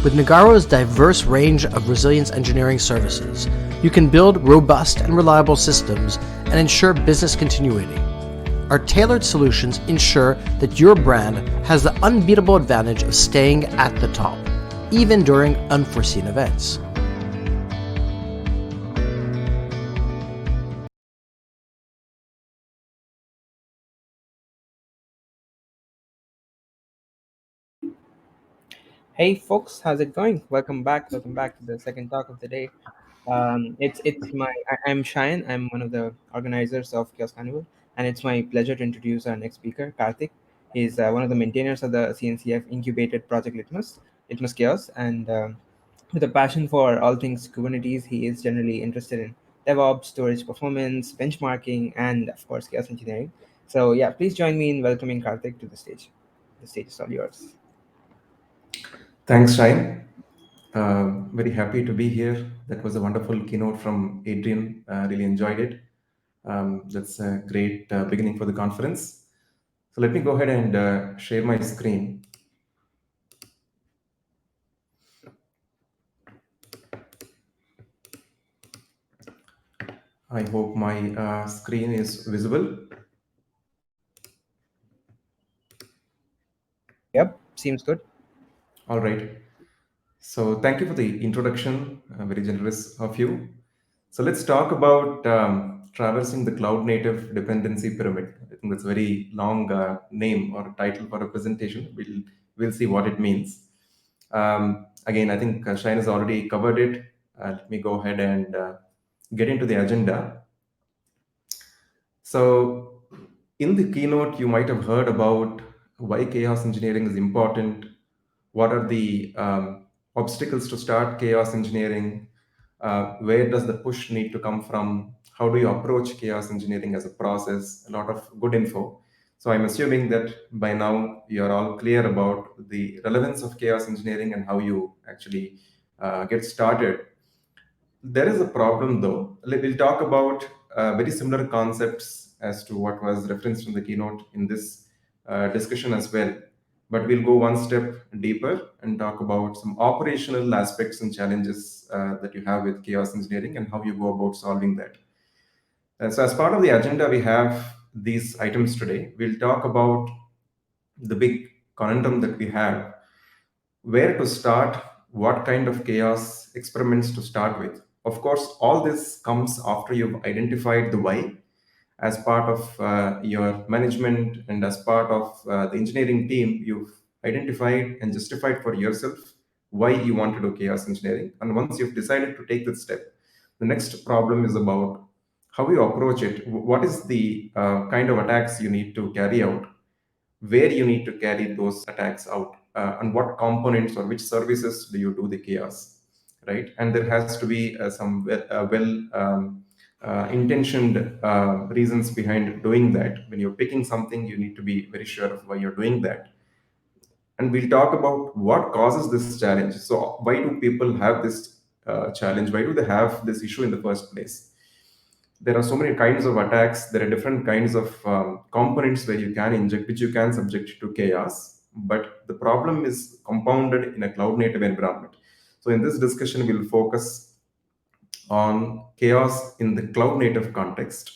With Nagaro's diverse range of resilience engineering services, you can build robust and reliable systems and ensure business continuity. Our tailored solutions ensure that your brand has the unbeatable advantage of staying at the top, even during unforeseen events. Hey folks, how's it going? Welcome back. Welcome back to the second talk of the day. I'm Shayan. I'm one of the organizers of Chaos Carnival, and it's my pleasure to introduce our next speaker, Karthik. He's one of the maintainers of the CNCF incubated project LitmusChaos, and with a passion for all things Kubernetes, he is generally interested in DevOps, storage performance, benchmarking, and of course chaos engineering. So yeah, please join me in welcoming Karthik to the stage. The stage is all yours. Thanks, Shine. Very happy to be here. That was a wonderful keynote from Adrian. Really enjoyed it. That's a great beginning for the conference. So let me go ahead and share my screen. I hope my screen is visible. Yep, seems good. All right. So thank you for the introduction. Very generous of you. So let's talk about traversing the cloud native dependency pyramid. I think that's a very long name or title for a presentation. We'll see what it means. Again, I think Shine has already covered it. Let me go ahead and get into the agenda. So, in the keynote, you might have heard about why chaos engineering is important. What are the obstacles to start chaos engineering? Where does the push need to come from? How do you approach chaos engineering as a process? A lot of good info. So, I'm assuming that by now you're all clear about the relevance of chaos engineering and how you actually get started. There is a problem though. We'll talk about very similar concepts as to what was referenced in the keynote in this discussion as well. But we'll go one step deeper and talk about some operational aspects and challenges that you have with chaos engineering and how you go about solving that. So, as part of the agenda, we have these items today. We'll talk about the big conundrum that we have, where to start, what kind of chaos experiments to start with. Of course, all this comes after you've identified the why as part of your management and as part of the engineering team. You've identified and justified for yourself why you want to do chaos engineering. And once you've decided to take that step, the next problem is about how you approach it. What is the kind of attacks you need to carry out, where you need to carry those attacks out, and what components or which services do you do the chaos, right? And there has to be some intentioned reasons behind doing that. When you're picking something, you need to be very sure of why you're doing that. And we'll talk about what causes this challenge. So why do people have this challenge? Why do they have this issue in the first place? There are so many kinds of attacks. There are different kinds of components where you can inject, which you can subject to chaos. But the problem is compounded in a cloud native environment. So in this discussion, we'll focus on chaos in the cloud native context.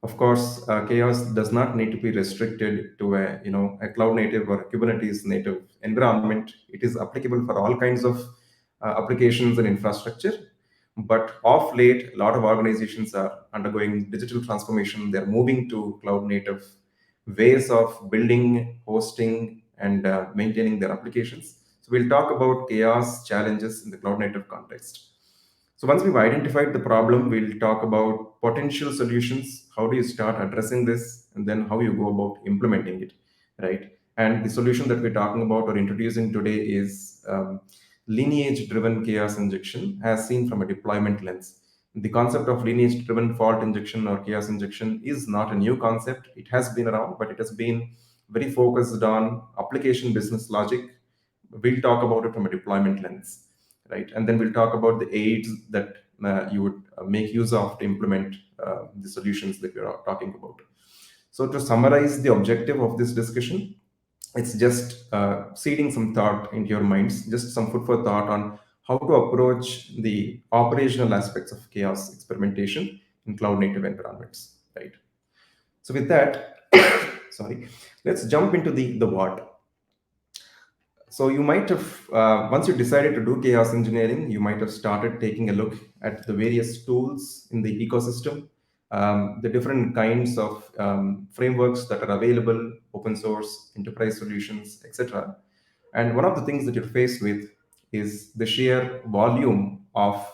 Of course, chaos does not need to be restricted to a cloud native or a Kubernetes native environment. It is applicable for all kinds of applications and infrastructure. But of late, a lot of organizations are undergoing digital transformation. They're moving to cloud native ways of building, hosting, and maintaining their applications. So we'll talk about chaos challenges in the cloud native context. So once we've identified the problem, we'll talk about potential solutions. How do you start addressing this, and then how you go about implementing it, right? And the solution that we're talking about or introducing today is lineage-driven chaos injection, as seen from a deployment lens. The concept of lineage-driven fault injection or chaos injection is not a new concept. It has been around, but it has been very focused on application business logic. We'll talk about it from a deployment lens, right? And then we'll talk about the aids that you would make use of to implement the solutions that we're talking about. So to summarize the objective of this discussion, It's just seeding some thought into your minds, just some food for thought on how to approach the operational aspects of chaos experimentation in cloud native environments, right? So with that, sorry, let's jump into the what. So you might have, once you decided to do chaos engineering, you might have started taking a look at the various tools in the ecosystem, the different kinds of frameworks that are available, open source, enterprise solutions, etc. And one of the things that you're faced with is the sheer volume of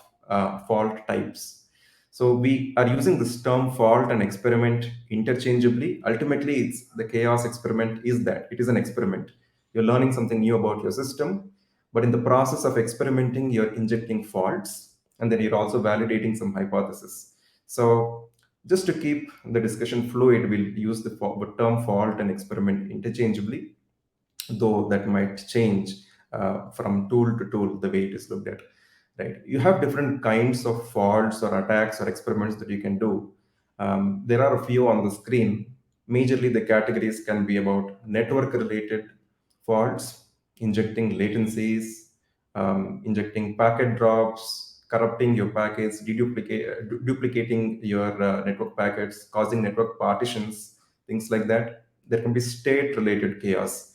fault types. So we are using this term fault and experiment interchangeably. Ultimately, it's the chaos experiment is that it is an experiment. You're learning something new about your system, but in the process of experimenting, you're injecting faults, and then you're also validating some hypotheses. So just to keep the discussion fluid, we'll use the term fault and experiment interchangeably, though that might change from tool to tool the way it is looked at. Right? You have different kinds of faults or attacks or experiments that you can do. There are a few on the screen. Majorly, the categories can be about network related faults, injecting latencies, injecting packet drops, corrupting your packets, duplicating your network packets, causing network partitions, things like that. There can be state related chaos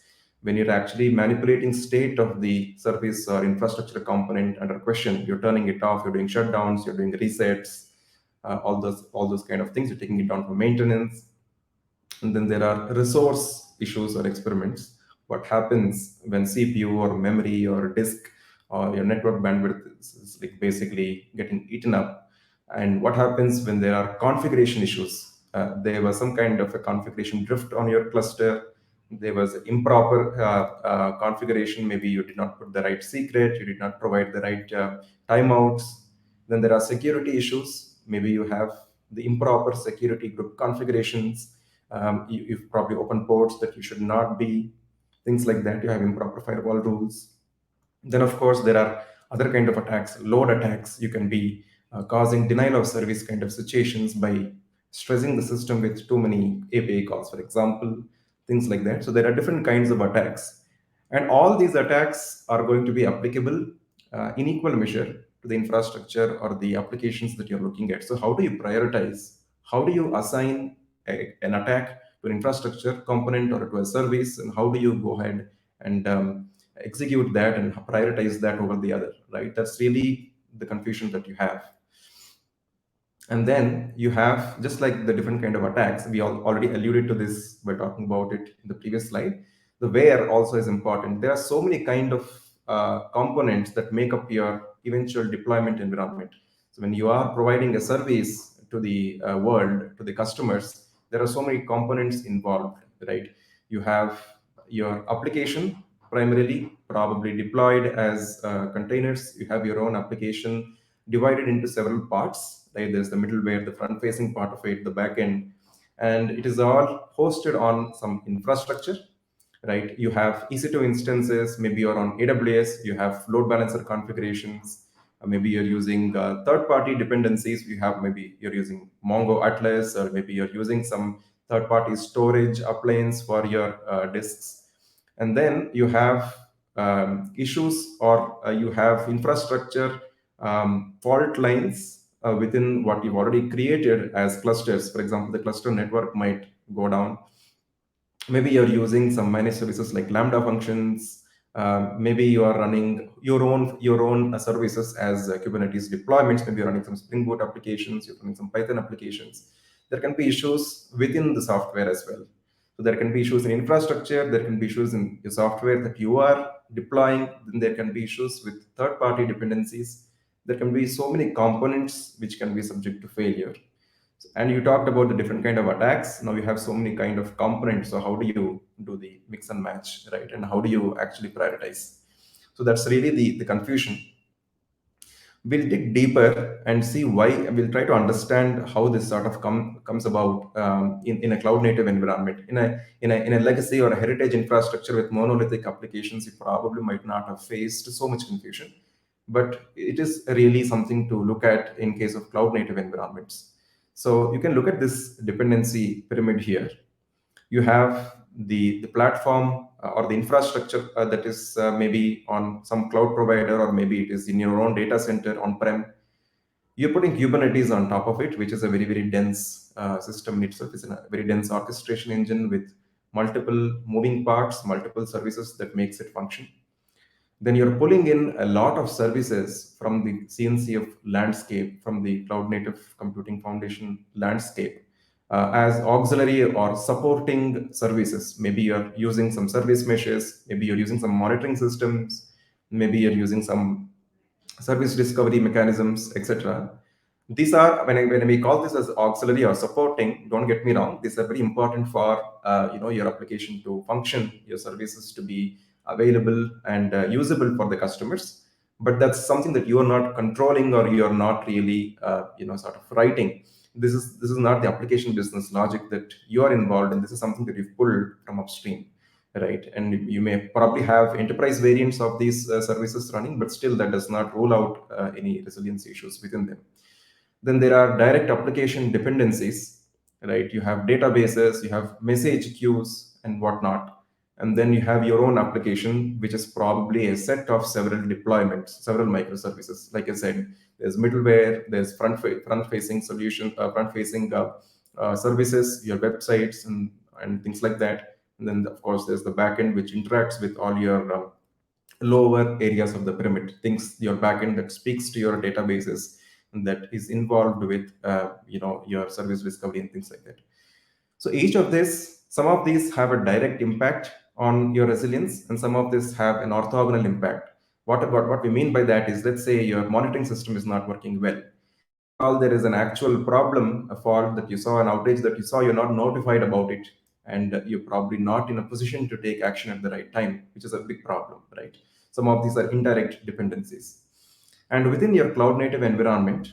when you're actually manipulating state of the service or infrastructure component under question. You're turning it off, you're doing shutdowns, you're doing resets, all those kind of things. You're taking it down for maintenance. And then there are resource issues or experiments. What happens when CPU or memory or disk or your network bandwidth is like basically getting eaten up? And what happens when there are configuration issues? There was some kind of a configuration drift on your cluster. There was improper configuration. Maybe you did not put the right secret, you did not provide the right timeouts. Then there are security issues. Maybe you have the improper security group configurations. You've probably opened ports that you should not be, things like that. You have improper firewall rules. Then, of course, there are other kind of attacks, load attacks. You can be causing denial of service kind of situations by stressing the system with too many API calls, for example, things like that. So there are different kinds of attacks. And all these attacks are going to be applicable in equal measure to the infrastructure or the applications that you're looking at. So how do you prioritize? How do you assign an attack to an infrastructure component or to a service? And how do you go ahead and execute that and prioritize that over the other, right? That's really the confusion that you have. And then you have, just like the different kind of attacks, we already alluded to this by talking about it in the previous slide. The where also is important. There are so many kind of components that make up your eventual deployment environment. So when you are providing a service to the world, to the customers, there are so many components involved, right? You have your application primarily probably deployed as containers. You have your own application divided into several parts. Right? There's the middleware, the front-facing part of it, the backend, and it is all hosted on some infrastructure. Right? You have EC2 instances. Maybe you're on AWS. You have load balancer configurations. Maybe you're using third-party dependencies. You have maybe you're using Mongo Atlas, or maybe you're using some third-party storage appliance for your disks. And then you have issues, or you have infrastructure fault lines within what you've already created as clusters. For example, the cluster network might go down. Maybe you're using some managed services like Lambda functions. Maybe you are running your own services as Kubernetes deployments. Maybe you're running some Spring Boot applications. You're running some Python applications. There can be issues within the software as well. So there can be issues in infrastructure. There can be issues in your software that you are deploying. Then there can be issues with third-party dependencies. There can be so many components which can be subject to failure. And you talked about the different kind of attacks. Now you have so many kind of components. So how do you do the mix and match, right? And how do you actually prioritize? So that's really the confusion. We'll dig deeper and see why. We'll try to understand how this sort of comes about in a cloud native environment. In a legacy or a heritage infrastructure with monolithic applications, you probably might not have faced so much confusion. But it is really something to look at in case of cloud native environments. So you can look at this dependency pyramid here. You have the platform or the infrastructure that is maybe on some cloud provider, or maybe it is in your own data center on prem. You're putting Kubernetes on top of it, which is a very, very dense system in itself. It's a very dense orchestration engine with multiple moving parts, multiple services that makes it function. Then you're pulling in a lot of services from the CNCF landscape, from the Cloud Native Computing Foundation landscape, as auxiliary or supporting services. Maybe you're using some service meshes, maybe you're using some monitoring systems, maybe you're using some service discovery mechanisms, etc. These are, when we call this as auxiliary or supporting, don't get me wrong, these are very important for your application to function, your services to be available and usable for the customers. But that's something that you are not controlling, or you're not really sort of writing. This is not the application business logic that you are involved in. This is something that you've pulled from upstream, right? And you may probably have enterprise variants of these services running, but still that does not rule out any resilience issues within them. Then there are direct application dependencies, right? You have databases, you have message queues and whatnot. And then you have your own application, which is probably a set of several deployments, several microservices. Like I said, there's middleware, there's front-facing solution, front-facing services, your websites and things like that. And then, of course, there's the backend, which interacts with all your lower areas of the pyramid, things, your backend that speaks to your databases, that is involved with your service discovery and things like that. So each of this, some of these have a direct impact on your resilience, and some of these have an orthogonal impact. What we mean by that is, let's say your monitoring system is not working well. If at all there is an actual problem, a fault that you saw, an outage that you saw, you're not notified about it, and you're probably not in a position to take action at the right time, which is a big problem, right? Some of these are indirect dependencies. And within your cloud native environment,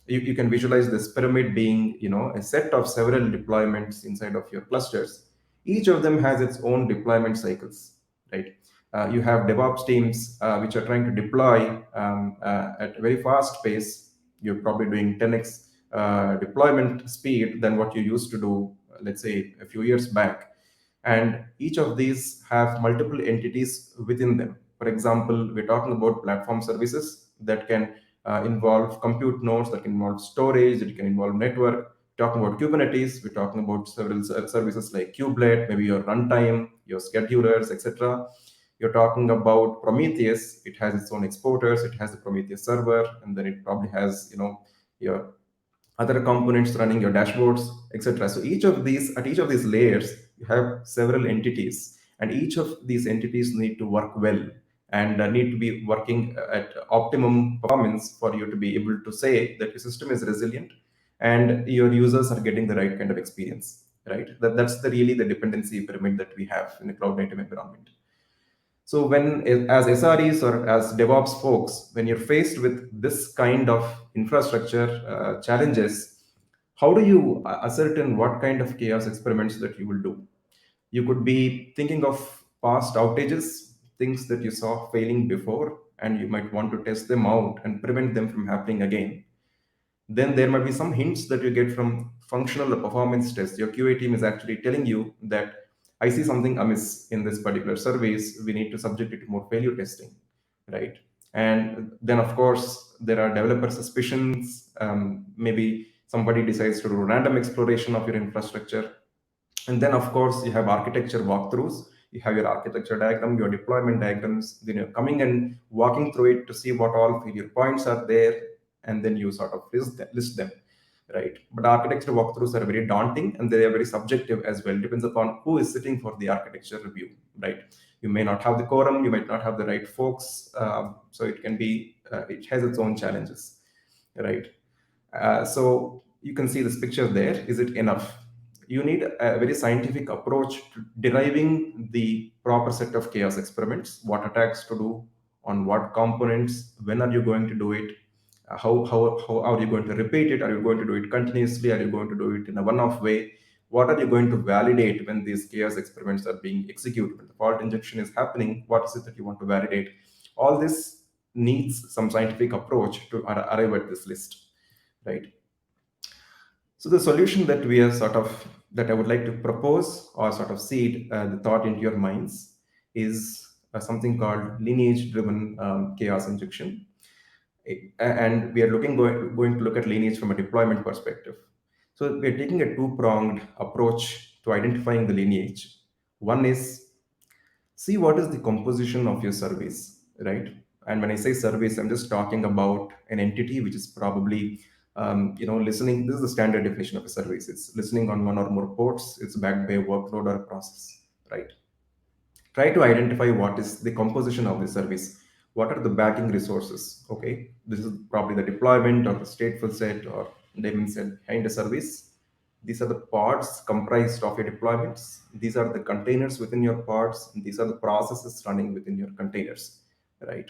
you can visualize this pyramid being, a set of several deployments inside of your clusters. Each of them has its own deployment cycles, right? You have DevOps teams which are trying to deploy at a very fast pace. You're probably doing 10x deployment speed than what you used to do, let's say, a few years back. And each of these have multiple entities within them. For example, we're talking about platform services that can involve compute nodes, that can involve storage, that can involve network. Talking about Kubernetes, we're talking about several services like Kubelet, maybe your runtime, your schedulers, etc. You're talking about Prometheus. It has its own exporters. It has the Prometheus server, and then it probably has your other components running your dashboards, etc. So at each of these layers, you have several entities, and each of these entities need to work well, and need to be working at optimum performance for you to be able to say that your system is resilient and your users are getting the right kind of experience, right? That's really the dependency pyramid that we have in a cloud native environment. So when, as SREs or as DevOps folks, when you're faced with this kind of infrastructure challenges, how do you ascertain what kind of chaos experiments that you will do? You could be thinking of past outages, things that you saw failing before, and you might want to test them out and prevent them from happening again. Then there might be some hints that you get from functional or performance tests. Your QA team is actually telling you that I see something amiss in this particular service. We need to subject it to more failure testing, right? And then, of course, there are developer suspicions. Maybe somebody decides to do random exploration of your infrastructure. And then, of course, you have architecture walkthroughs. You have your architecture diagram, your deployment diagrams. Then you're coming and walking through it to see what all failure points are there, and then you sort of list them, right? But architecture walkthroughs are very daunting, and they are very subjective as well. Depends upon who is sitting for the architecture review, right? You may not have the quorum, you might not have the right folks, so it can be, it has its own challenges, right? So you can see this picture there. Is it enough? You need a very scientific approach to deriving the proper set of chaos experiments, what attacks to do, on what components, when are you going to do it, how are you going to repeat it? Are you going to do it continuously? Are you going to do it in a one-off way? What are you going to validate when these chaos experiments are being executed? When the fault injection is happening, what is it that you want to validate? All this needs some scientific approach to arrive at this list, right? So the solution that we are sort of, that I would like to propose or sort of seed the thought into your minds is something called lineage driven chaos injection. And we are going to look at lineage from a deployment perspective. So we're taking a two-pronged approach to identifying the lineage. One is see what is the composition of your service, right? And when I say service, I'm just talking about an entity which is probably listening. This is the standard definition of a service. It's listening on one or more ports. It's backed by a workload or a process, right? Try to identify what is the composition of the service, what are the backing resources. Okay, this is probably the deployment or the stateful set or daemon set behind a service. These are the pods comprised of your deployments. These are the containers within your pods, and these are the processes running within your containers, right?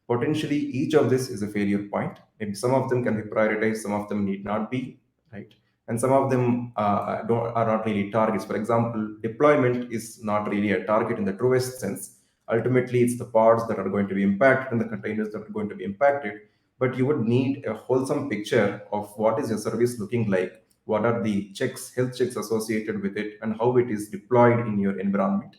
Potentially each of this is a failure point. Maybe some of them can be prioritized, some of them need not be, right? And some of them are not really targets. For example, deployment is not really a target in the truest sense. Ultimately, it's the pods that are going to be impacted and the containers that are going to be impacted. But you would need a wholesome picture of what is your service looking like, what are the checks, health checks associated with it, and how it is deployed in your environment.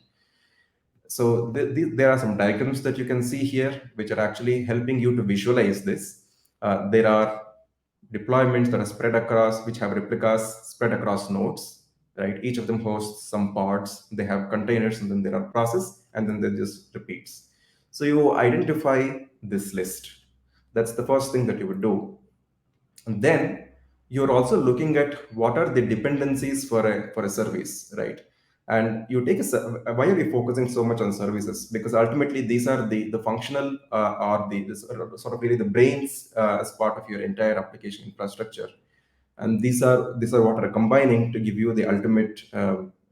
So there are some diagrams that you can see here, which are actually helping you to visualize this. There are deployments that are spread across, which have replicas spread across nodes, right? Each of them hosts some pods. They have containers, and then there are process, and then they just repeats. So you identify this list. That's the first thing that you would do. And then you're also looking at what are the dependencies for a service, right? And you take why are we focusing so much on services? Because ultimately these are the functional or the sort of really the brains as part of your entire application infrastructure. And these are what are combining to give you the ultimate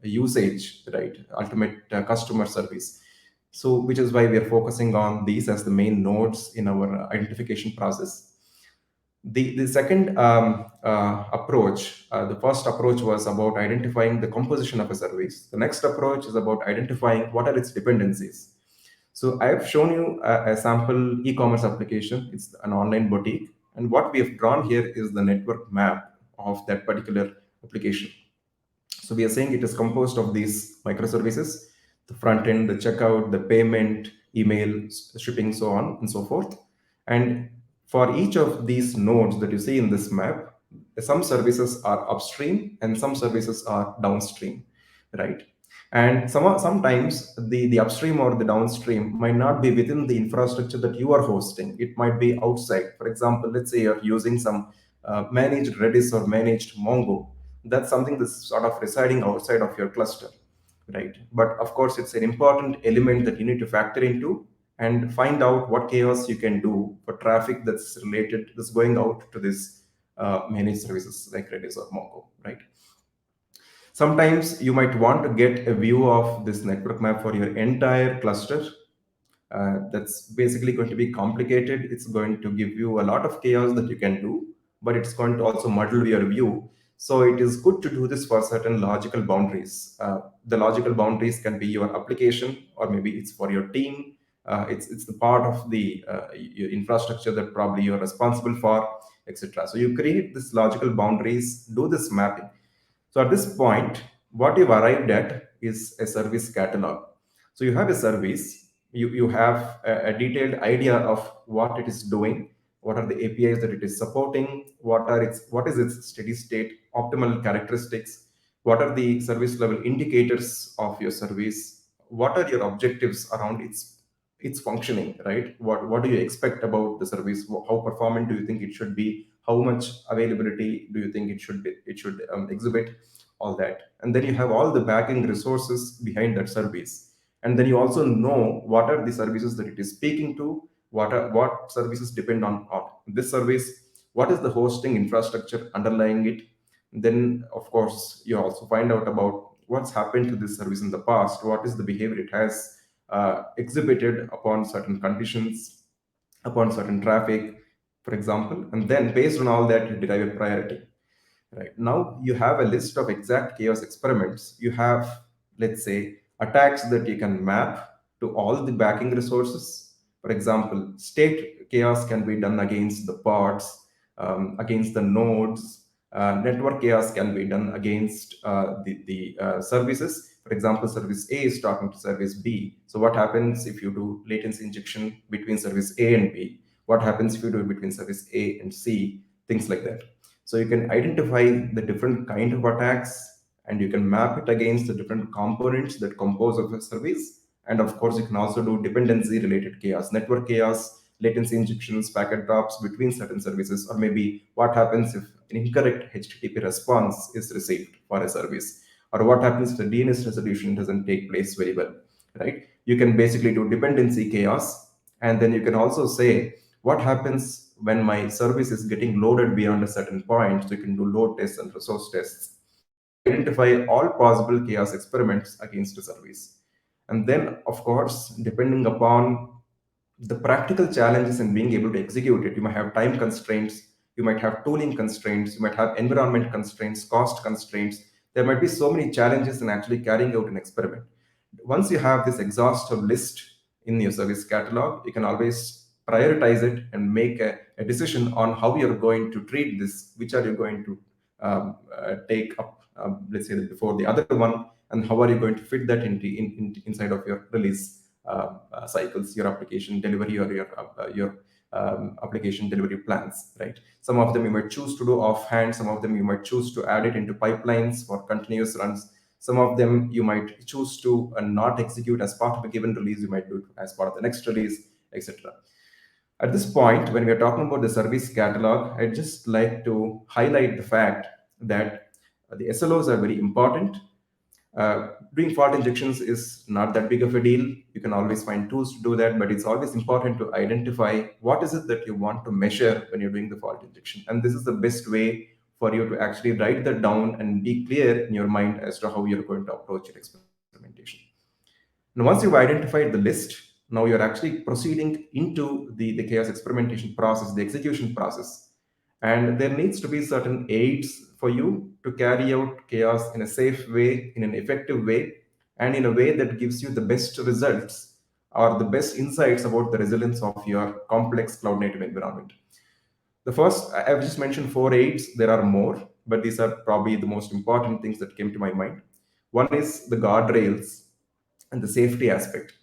usage, right? Ultimate customer service. So which is why we are focusing on these as the main nodes in our identification process. The second approach, the first approach was about identifying the composition of a service. The next approach is about identifying what are its dependencies. So I've shown you a sample e-commerce application. It's an online boutique. And what we have drawn here is the network map of that particular application. So we are saying it is composed of these microservices, the front end, the checkout, the payment, email, shipping, so on and so forth. And for each of these nodes that you see in this map, some services are upstream and some services are downstream, right? And sometimes the upstream or the downstream might not be within the infrastructure that you are hosting. It might be outside. For example, let's say you're using some managed Redis or managed Mongo. That's something that's sort of residing outside of your cluster, right? But of course, it's an important element that you need to factor into and find out what chaos you can do for traffic that's going out to this managed services like Redis or Mongo, right? Sometimes you might want to get a view of this network map for your entire cluster. That's basically going to be complicated. It's going to give you a lot of chaos that you can do, but it's going to also muddle your view. So it is good to do this for certain logical boundaries. The logical boundaries can be your application, or maybe it's for your team. It's the part of the your infrastructure that probably you're responsible for, etc. So you create this logical boundaries, do this mapping. So at this point, what you've arrived at is a service catalog. So you have a service, you have a detailed idea of what it is doing, what are the APIs that it is supporting, what is its steady state optimal characteristics, what are the service level indicators of your service, what are your objectives around its functioning, right? What do you expect about the service? How performant do you think it should be? How much availability do you think it should exhibit? All that, and then you have all the backing resources behind that service, and then you also know what are the services that it is speaking to, what services depend on this service, what is the hosting infrastructure underlying it. Then of course you also find out about what's happened to this service in the past, what is the behavior it has exhibited upon certain conditions, upon certain traffic, for example. And then based on all that, you derive a priority. Right now, you have a list of exact chaos experiments. You have, let's say, attacks that you can map to all the backing resources. For example, state chaos can be done against the pods, against the nodes, Network chaos can be done against the services. For example, service A is talking to service B. So what happens if you do latency injection between service A and B? What happens if you do it between service A and C? Things like that. So you can identify the different kind of attacks, and you can map it against the different components that compose of a service. And of course, you can also do dependency related chaos, network chaos, latency injections, packet drops between certain services, or maybe what happens if an incorrect HTTP response is received for a service, or what happens if the DNS resolution doesn't take place very well, right? You can basically do dependency chaos, and then you can also say what happens when my service is getting loaded beyond a certain point. So you can do load tests and resource tests to identify all possible chaos experiments against a service. And then, of course, depending upon the practical challenges in being able to execute it, you might have time constraints, you might have tooling constraints, you might have environment constraints, cost constraints. There might be so many challenges in actually carrying out an experiment. Once you have this exhaustive list in your service catalog, you can always prioritize it and make a decision on how you're going to treat this, which are you going to take up, let's say, before the other one, and how are you going to fit that inside of your release cycles, your application delivery, or your application delivery plans, right? Some of them you might choose to do offhand, some of them you might choose to add it into pipelines for continuous runs, some of them you might choose to not execute as part of a given release, you might do it as part of the next release, etc. At this point, when we are talking about the service catalog, I'd just like to highlight the fact that the SLOs are very important. Doing fault injections is not that big of a deal. You can always find tools to do that, but it's always important to identify what is it that you want to measure when you're doing the fault injection. And this is the best way for you to actually write that down and be clear in your mind as to how you're going to approach your experimentation. Now, once you've identified the list, now you're actually proceeding into the chaos experimentation process, the execution process. And there needs to be certain aids for you to carry out chaos in a safe way, in an effective way, and in a way that gives you the best results or the best insights about the resilience of your complex cloud native environment. The first, I've just mentioned four aids. There are more, but these are probably the most important things that came to my mind. One is the guardrails and the safety aspect.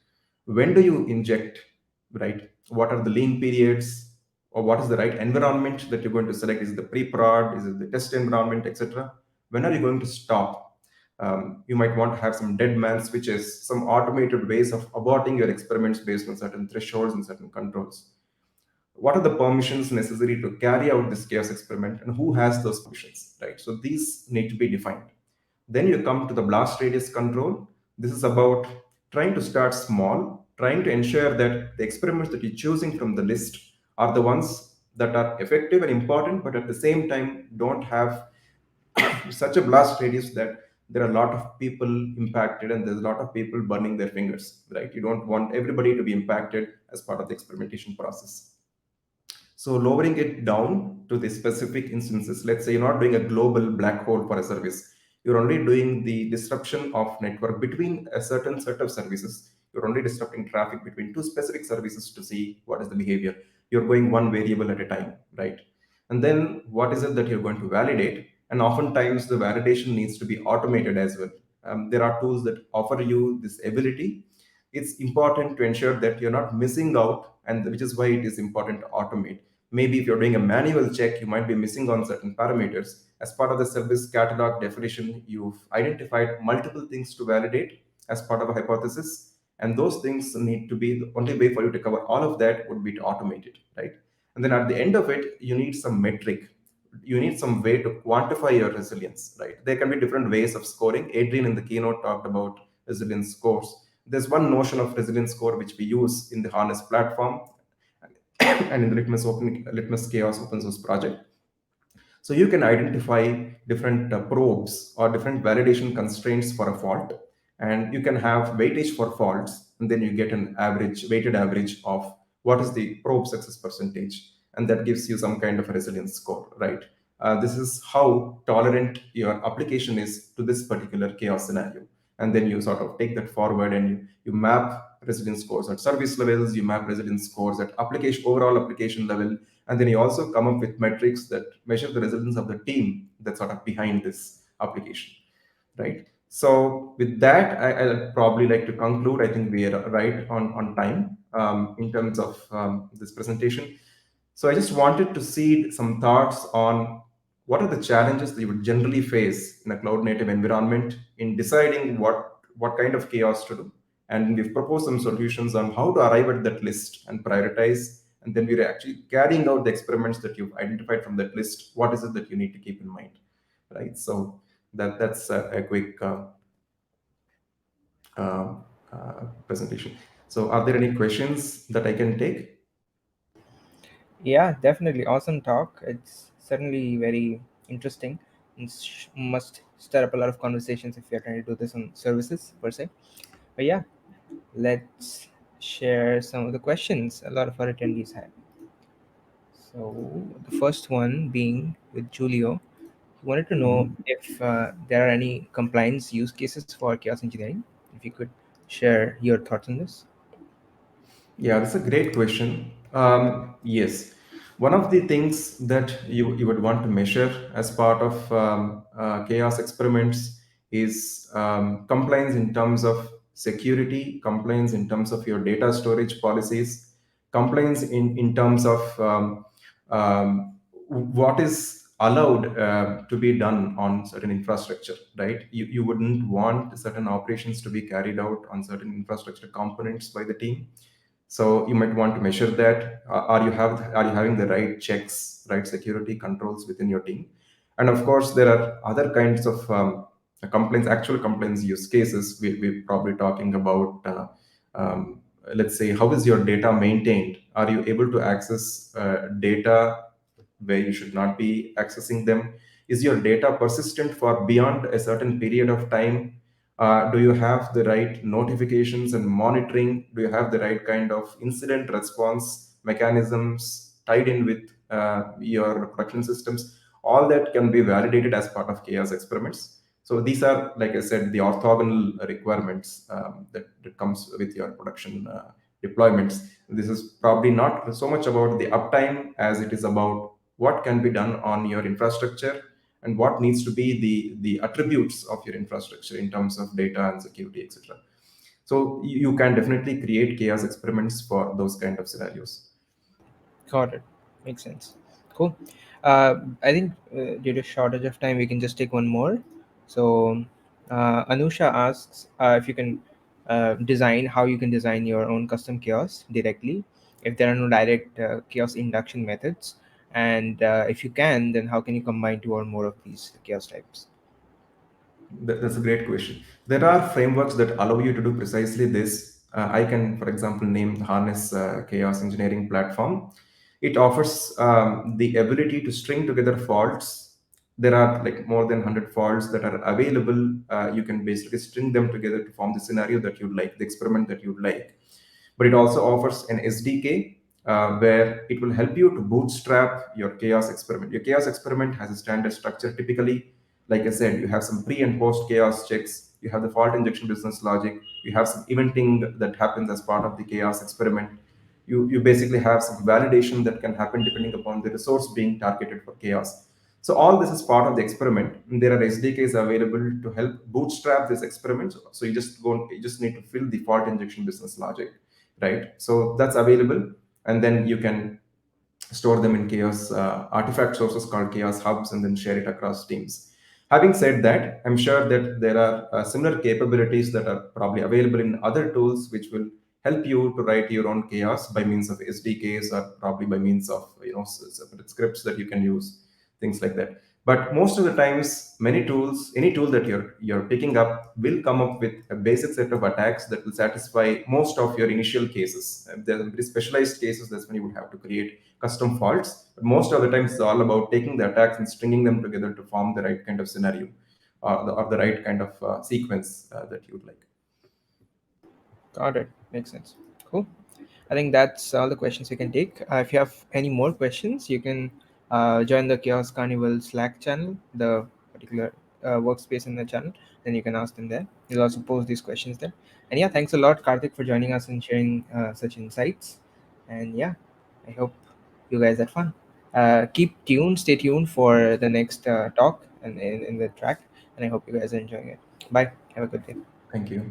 When do you inject, right? What are the lean periods, or what is the right environment that you're going to select? Is it the pre-prod, is it the test environment, etc.? When are you going to stop? You might want to have some dead man switches, some automated ways of aborting your experiments based on certain thresholds and certain controls. What are the permissions necessary to carry out this chaos experiment, and who has those permissions, right? So these need to be defined. Then you come to the blast radius control. This is about trying to start small, trying to ensure that the experiments that you're choosing from the list are the ones that are effective and important, but at the same time don't have such a blast radius that there are a lot of people impacted and there's a lot of people burning their fingers, right? You don't want everybody to be impacted as part of the experimentation process. So lowering it down to the specific instances, let's say you're not doing a global black hole for a service. You're only doing the disruption of network between a certain set of services. You're only disrupting traffic between two specific services to see what is the behavior. You're going one variable at a time, right? And then what is it that you're going to validate? And oftentimes the validation needs to be automated as well. There are tools that offer you this ability. It's important to ensure that you're not missing out, and which is why it is important to automate. Maybe if you're doing a manual check, you might be missing on certain parameters. As part of the service catalog definition, you've identified multiple things to validate as part of a hypothesis. And those things need to be the only way for you to cover all of that would be to automate it, right? And then at the end of it, you need some metric. You need some way to quantify your resilience, right? There can be different ways of scoring. Adrian in the keynote talked about resilience scores. There's one notion of resilience score which we use in the Harness platform and in the Litmus Chaos open source project. So you can identify different probes or different validation constraints for a fault, and you can have weightage for faults, and then you get an average, weighted average of what is the probe success percentage, and that gives you some kind of a resilience score, right? This is how tolerant your application is to this particular chaos scenario. and then you sort of take that forward and you map resilience scores at service levels, you map resilience scores at application overall application level, and then you also come up with metrics that measure the resilience of the team that's sort of behind this application, right? So with that, I'll probably like to conclude. I think we are right on time in terms of this presentation. So I just wanted to see some thoughts on what are the challenges that you would generally face in a cloud native environment in deciding what kind of chaos to do. And we've proposed some solutions on how to arrive at that list and prioritize. And then we're actually carrying out the experiments that you've identified from that list. What is it that you need to keep in mind, right? So that's a quick uh, presentation. So are there any questions that I can take? Yeah, definitely. Awesome talk. It's certainly very interesting and must stir up a lot of conversations if you're trying to do this on services per se. But yeah, let's share some of the questions a lot of our attendees had. So the first one being with Julio, he wanted to know Mhm. if there are any compliance use cases for chaos engineering. If you could share your thoughts on this. Yeah, that's a great question. Yes, one of the things that you would want to measure as part of chaos experiments is compliance in terms of security, compliance in terms of your data storage policies, compliance in terms of what is allowed to be done on certain infrastructure, right? You wouldn't want certain operations to be carried out on certain infrastructure components by the team, so you might want to measure that. Are you having the right checks, right security controls within your team? And of course, there are other kinds of complaints, actual complaints use cases. We're probably talking about, let's say, how is your data maintained? Are you able to access data where you should not be accessing them? Is your data persistent for beyond a certain period of time? Do you have the right notifications and monitoring? Do you have the right kind of incident response mechanisms tied in with your production systems? All that can be validated as part of chaos experiments. So these are, like I said, the orthogonal requirements that comes with your production deployments. This is probably not so much about the uptime as it is about what can be done on your infrastructure and what needs to be the attributes of your infrastructure in terms of data and security, etc. So you can definitely create chaos experiments for those kind of scenarios. Got it. Makes sense. Cool. I think due to shortage of time, we can just take one more. So Anusha asks if you can design how you can design your own custom chaos directly if there are no direct chaos induction methods, and if you can, then how can you combine two or more of these chaos types? That's a great question. There are frameworks that allow you to do precisely this. I can, for example, name the Harness Chaos Engineering Platform. It offers the ability to string together faults. There are like more than 100 faults that are available. You can basically string them together to form the scenario that you'd like, the experiment that you'd like. But it also offers an SDK where it will help you to bootstrap your chaos experiment. Your chaos experiment has a standard structure. Typically, like I said, you have some pre and post chaos checks, you have the fault injection business logic, you have some eventing that happens as part of the chaos experiment. You basically have some validation that can happen depending upon the resource being targeted for chaos. So all this is part of the experiment. And there are SDKs available to help bootstrap this experiment. So you just need to fill the fault injection business logic, right? So that's available, and then you can store them in chaos artifact sources called chaos hubs, and then share it across teams. Having said that, I'm sure that there are similar capabilities that are probably available in other tools which will help you to write your own chaos by means of SDKs, or probably by means of separate scripts that you can use, things like that. But most of the times, many tools, any tool that you're picking up will come up with a basic set of attacks that will satisfy most of your initial cases. There are very specialized cases, that's when you would have to create custom faults. But most of the time, it's all about taking the attacks and stringing them together to form the right kind of scenario, or the right kind of sequence that you would like. Got it. Makes sense. Cool. I think that's all the questions we can take. If you have any more questions, you can join the Chaos Carnival Slack channel. The particular workspace in the channel. Then you can ask them there. We'll also post these questions there. And yeah, thanks a lot, Karthik, for joining us and sharing such insights. And yeah, I hope you guys had fun. Stay tuned for the next talk and in the track. And I hope you guys are enjoying it. Bye. Have a good day. Thank you.